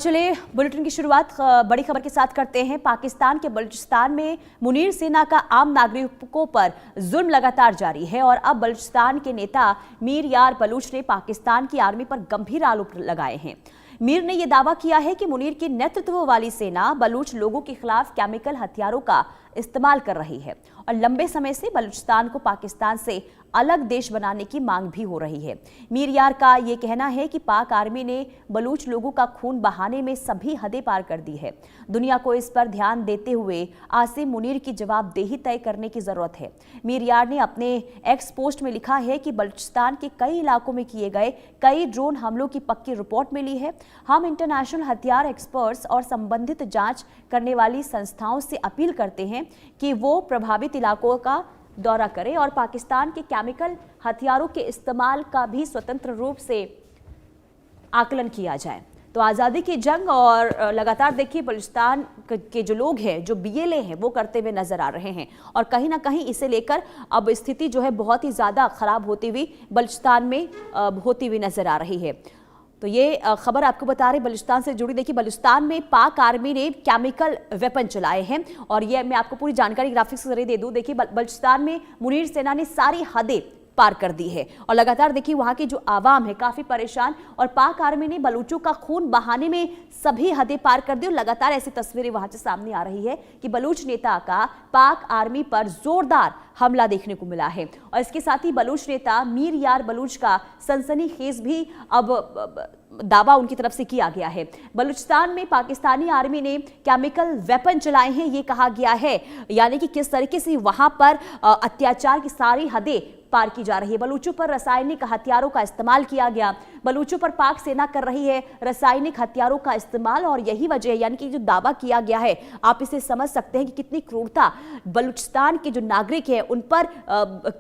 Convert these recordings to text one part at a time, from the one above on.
चलिए बुलेटिन की शुरुआत बड़ी खबर के साथ करते हैं। पाकिस्तान के बलूचिस्तान में मुनीर सेना का आम नागरिकों पर जुल्म लगातार जारी है और अब बलूचिस्तान के नेता मीर यार बलूच ने पाकिस्तान की आर्मी पर गंभीर आरोप लगाए हैं। मीर ने यह दावा किया है कि मुनीर की नेतृत्व वाली सेना बलूच लोगों के खिलाफ केमिकल हथियारों का इस्तेमाल कर रही है और लंबे समय से बलूचिस्तान को पाकिस्तान से अलग देश बनाने की मांग भी हो रही है। मीर यार का यह कहना है कि पाक आर्मी ने बलूच लोगों का खून बहाने में सभी हदें पार कर दी है। दुनिया को इस पर ध्यान देते हुए आसिम मुनीर की जवाबदेही तय करने की जरूरत है। मीर यार ने अपने एक्स पोस्ट में लिखा है कि बलूचिस्तान के कई इलाकों में किए गए कई ड्रोन हमलों की पक्की रिपोर्ट मिली है। हम इंटरनेशनल हथियार एक्सपर्ट्स और संबंधित जांच करने वाली संस्थाओं से अपील करते हैं कि वो प्रभावित इलाकों का दौरा करें और पाकिस्तान के केमिकल हथियारों के इस्तेमाल का भी स्वतंत्र रूप से आकलन किया जाए। तो आज़ादी की जंग और लगातार देखिए बलूचिस्तान के जो लोग हैं, जो बीएलए हैं, वो करते हुए नजर आ रहे हैं और कहीं ना कहीं इसे लेकर अब स्थिति जो है बहुत ही ज़्यादा खराब होती हुई बलूचिस्तान में होती हुई नजर आ रही है। तो ये खबर आपको बता रहे बलूचिस्तान से जुड़ी। देखिए बलूचिस्तान में पाक आर्मी ने केमिकल वेपन चलाए हैं और ये मैं आपको पूरी जानकारी ग्राफिक्स के जरिए दे दूं। देखिए बलूचिस्तान में मुनीर सेना ने सारी हदें पार कर दी है और लगातार देखिए वहां की जो आवाम है काफी परेशान और पाक आर्मी ने बलूचों का खून बहाने में सभी हदें पार कर दी और लगातार ऐसी तस्वीरें वहां से सामने आ रही है कि बलूच नेता का पाक आर्मी पर जोरदार हमला देखने को मिला है और इसके साथ ही बलूच नेता मीर यार बलूच का सनसनीखेज भी अब दावा उनकी तरफ से किया गया है। बलूचिस्तान में पाकिस्तानी आर्मी ने केमिकल वेपन चलाए हैं, ये कहा गया है, यानी कि किस तरीके से वहां पर अत्याचार की सारी हदें पार की जा रही है। बलूचों पर रासायनिक हथियारों का इस्तेमाल किया गया। बलूचों पर पाक सेना कर रही है रासायनिक हथियारों का इस्तेमाल और यही वजह है, यानी कि जो दावा किया गया है आप इसे समझ सकते हैं कि कितनी क्रूरता बलूचिस्तान के जो नागरिक हैं उन पर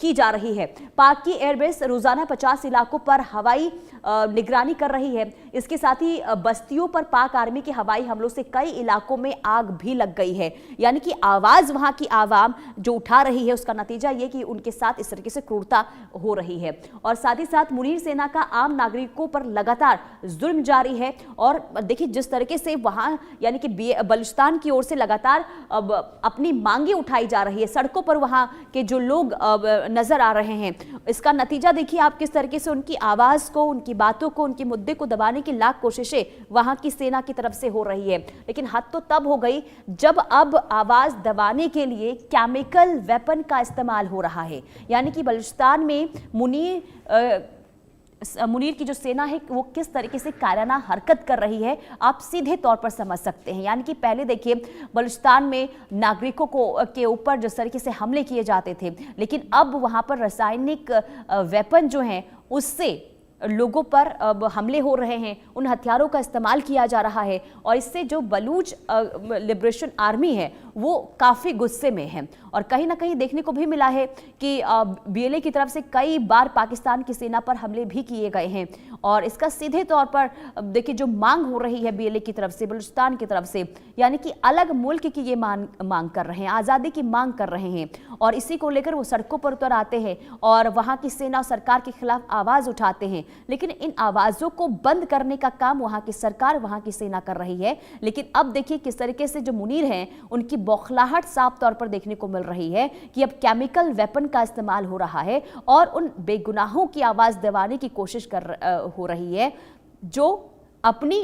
की जा रही है। पाक की एयरबेस रोजाना 50 इलाकों पर हवाई निगरानी कर रही है। इसके साथ ही बस्तियों पर पाक आर्मी के हवाई हमलों से कई इलाकों में आग भी लग गई है, यानी कि आवाज वहां की आवाम जो उठा रही है उसका नतीजा ये कि उनके साथ इस तरीके से क्रूरता हो रही है। और साथ ही साथ मुनीर सेना का आम नागरिकों पर लगातार जुल्म जारी है और देखिए जिस तरीके से वहां यानी कि बलूचिस्तान की ओर से लगातार अपनी मांगे उठाई जा रही है, सड़कों पर वहां के जो लोग नजर आ रहे हैं, इसका नतीजा देखिए आप किस तरीके से उनकी आवाज को, उनकी बातों को, उनके मुद्दे को दबाने की लाख कोशिशें वहां की सेना की तरफ से हो रही है। लेकिन हद तो तब हो गई जब अब आवाज दबाने के लिए केमिकल वेपन का इस्तेमाल हो रहा है, यानी कि बलूचिस्तान में मुनीर की जो सेना है वो किस तरीके से कायराना हरकत कर रही है आप सीधे तौर पर समझ सकते हैं। यानी कि पहले देखिए बलूचिस्तान में नागरिकों के ऊपर जिस तरीके से हमले किए जाते थे, लेकिन अब वहां पर रासायनिक वेपन जो हैं उससे लोगों पर अब हमले हो रहे हैं, उन हथियारों का इस्तेमाल किया जा रहा है और इससे जो बलूच लिबरेशन आर्मी है वो काफ़ी गुस्से में है और कहीं ना कहीं देखने को भी मिला है कि बीएलए की तरफ से कई बार पाकिस्तान की सेना पर हमले भी किए गए हैं और इसका सीधे तौर पर देखिए जो मांग हो रही है बीएलए की तरफ से, बलूचिस्तान की तरफ से, यानी कि अलग मुल्क की ये मांग कर रहे हैं, आज़ादी की मांग कर रहे हैं और इसी को लेकर वो सड़कों पर उतर आते हैं और वहाँ की सेना और सरकार के खिलाफ आवाज़ उठाते हैं। लेकिन इन आवाज़ों को बंद करने का काम वहाँ की सरकार, वहाँ की सेना कर रही है। लेकिन अब देखिए किस तरीके से जो मुनीर हैं उनकी बौखलाहट साफ तौर पर देखने को मिल रही है कि अब केमिकल वेपन का इस्तेमाल हो रहा है और उन बेगुनाहों की आवाज़ दबाने की कोशिश हो रही है जो अपनी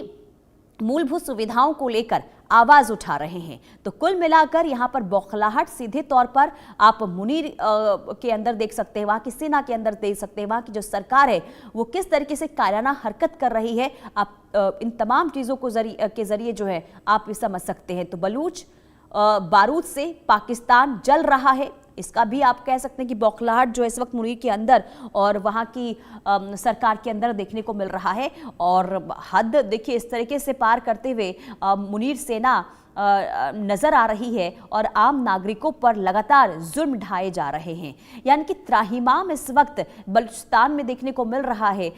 मूलभूत सुविधाओं को लेकर आवाज उठा रहे हैं। तो कुल मिलाकर यहां पर बौखलाहट सीधे तौर पर आप मुनीर के अंदर देख सकते हैं, वहां की सेना के अंदर देख सकते हैं, वहां की जो सरकार है वो किस तरीके से कायराना हरकत कर रही है। आप इन तमाम चीजों को के जरिए जो है आप समझ सकते हैं। तो बलूच बारूद से पाकिस्तान जल रहा है, इसका भी आप कह सकते हैं कि बौखलाहट जो इस वक्त मुनीर के अंदर और वहाँ की सरकार के अंदर देखने को मिल रहा है और हद देखिए इस तरीके से पार करते हुए मुनीर सेना नजर आ रही है और आम नागरिकों पर लगातार जुल्म ढाए जा रहे हैं। यानी कि त्राहिमाम इस वक्त बलूचिस्तान में देखने को मिल रहा है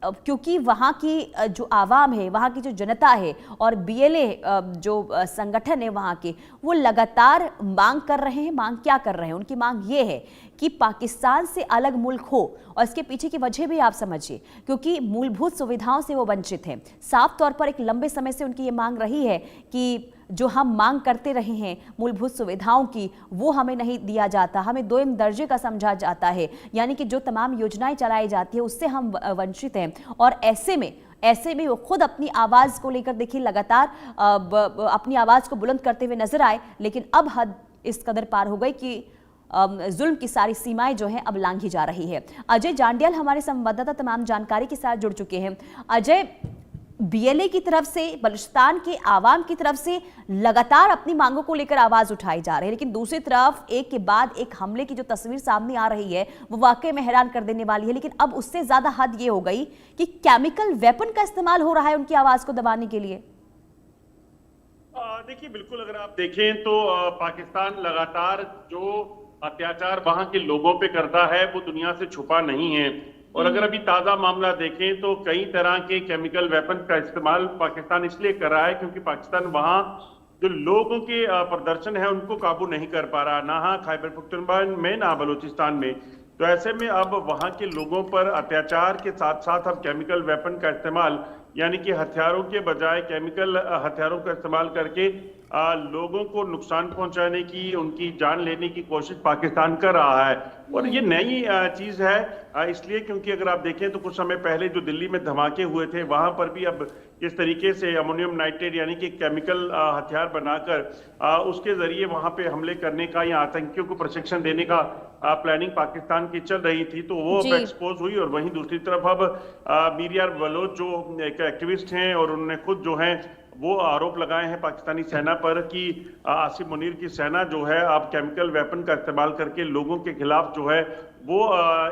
क्योंकि वहाँ की जो आवाम है, वहाँ की जो जनता है और बीएलए जो संगठन है वहाँ के, वो लगातार मांग कर रहे हैं। मांग क्या कर रहे हैं? उनकी मांग ये है कि पाकिस्तान से अलग मुल्क हो, और इसके पीछे की वजह भी आप समझिए, क्योंकि मूलभूत सुविधाओं से वो वंचित हैं। साफ तौर पर एक लंबे समय से उनकी ये मांग रही है कि जो हम मांग करते रहे हैं मूलभूत सुविधाओं की, वो हमें नहीं दिया जाता, हमें दोयम दर्जे का समझा जाता है, यानी कि जो तमाम योजनाएं चलाई जाती है उससे हम वंचित हैं। और ऐसे में वो खुद अपनी आवाज़ को लेकर देखिए लगातार अपनी आवाज़ को बुलंद करते हुए नजर आए, लेकिन अब हद इस कदर पार हो गई कि जुल्म की सारी सीमाएं जो हैं अब लांघी जा रही है। अजय जांडियाल हमारे संवाददाता तमाम जानकारी के साथ जुड़ चुके हैं। अजय, बीएलए की तरफ से, बलूचिस्तान के आवाम की तरफ से लगातार अपनी मांगों को लेकर आवाज उठाई जा रही है, लेकिन दूसरी तरफ एक के बाद एक हमले की जो तस्वीर सामने आ रही है वो वाकई में हैरान कर देने वाली है। लेकिन अब उससे ज्यादा हद ये हो गई कि केमिकल वेपन का इस्तेमाल हो रहा है उनकी आवाज को दबाने के लिए। देखिए, बिल्कुल अगर आप देखें तो पाकिस्तान लगातार जो अत्याचार वहां के लोगों पे करता है वो दुनिया से छुपा नहीं है। और अगर अभी ताजा मामला देखें तो कई तरह के केमिकल वेपन का इस्तेमाल पाकिस्तान इसलिए कर रहा है क्योंकि पाकिस्तान वहां जो लोगों के प्रदर्शन है उनको काबू नहीं कर पा रहा, ना खैबर पख्तूनख्वा में ना बलूचिस्तान में। तो ऐसे में अब वहां के लोगों पर अत्याचार के साथ साथ अब केमिकल वेपन का इस्तेमाल, यानी कि हथियारों के बजाय केमिकल हथियारों का इस्तेमाल करके लोगों को नुकसान पहुंचाने की, उनकी जान लेने की कोशिश पाकिस्तान कर रहा है। और ये नई चीज है इसलिए क्योंकि अगर आप देखें तो कुछ समय पहले जो दिल्ली में धमाके हुए थे वहां पर भी अब किस तरीके से अमोनियम नाइट्रेट यानी कि केमिकल हथियार बनाकर उसके जरिए वहां पे हमले करने का या आतंकियों को प्रशिक्षण देने का प्लानिंग पाकिस्तान की चल रही थी, तो वो अब एक्सपोज हुई। और वहीं दूसरी तरफ अब मीर यार बलोच जो एक एक्टिविस्ट हैं और उन्होंने खुद जो है वो आरोप लगाए हैं पाकिस्तानी सेना पर कि आसिम मुनीर की सेना जो है अब केमिकल वेपन का इस्तेमाल करके लोगों के खिलाफ जो है वो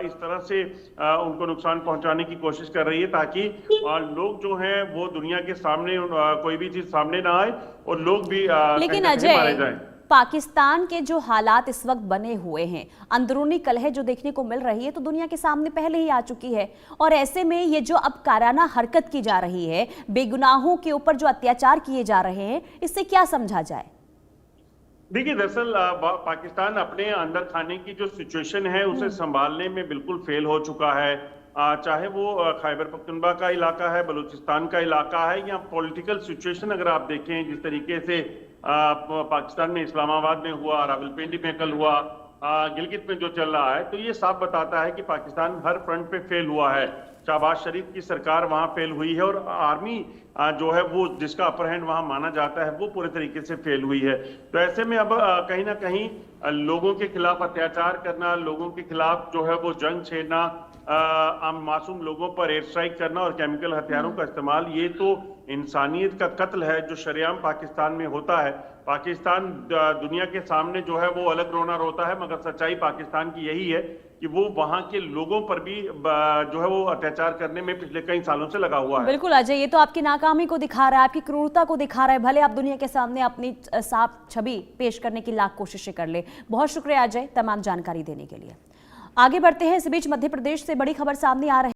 इस तरह से उनको नुकसान पहुंचाने की कोशिश कर रही है ताकि लोग जो हैं वो दुनिया के सामने कोई भी चीज सामने ना आए और लोग भी लेकिन मारे जाएं। पाकिस्तान के जो हालात इस वक्त बने हुए हैं, अंदरूनी कलह जो देखने को मिल रही है तो दुनिया के सामने पहले ही आ चुकी है, और ऐसे में ये जो अब काराना हरकत की जा रही है, बेगुनाहों के ऊपर जो अत्याचार किए जा रहे हैं, इससे क्या समझा जाए? देखिए, दरअसल पाकिस्तान अपने अंदर खाने की जो सिचुएशन है उसे संभालने में बिल्कुल फेल हो चुका है। चाहे वो खैबर पख्तूनख्वा का इलाका है, बलूचिस्तान का इलाका है, या पॉलिटिकल सिचुएशन अगर आप देखें जिस तरीके से पाकिस्तान में इस्लामाबाद में हुआ, रावलपिंडी में कल हुआ, गिलगित में जो चल रहा है, तो ये साफ बताता है कि पाकिस्तान हर फ्रंट पे फेल हुआ है। शहबाज शरीफ की सरकार वहां फेल हुई है और आर्मी जो है वो जिसका अपर हैंड वहां माना जाता है वो पूरे तरीके से फेल हुई है। तो ऐसे में अब कहीं ना कहीं लोगों के खिलाफ अत्याचार करना, लोगों के खिलाफ जो है वो जंग छेड़ना, आम मासूम लोगों पर एयर स्ट्राइक करना और केमिकल हथियारों का इस्तेमाल, ये तो इंसानियत का कत्ल है जो शरेआम पाकिस्तान में होता है। पाकिस्तान दुनिया के सामने जो है वो अलग रोना रोता है, मगर सच्चाई पाकिस्तान की यही है कि वो वहां के लोगों पर भी जो है वो अत्याचार करने में पिछले कई सालों से लगा हुआ है। बिल्कुल अजय, ये तो आपकी नाकामी को दिखा रहा है, आपकी क्रूरता को दिखा रहा है। भले आप दुनिया के सामने अपनी साफ छवि पेश करने की लाख कोशिशें कर ले। बहुत शुक्रिया अजय तमाम जानकारी देने के लिए। आगे बढ़ते हैं। इस बीच मध्य प्रदेश से बड़ी खबर सामने आ रही है।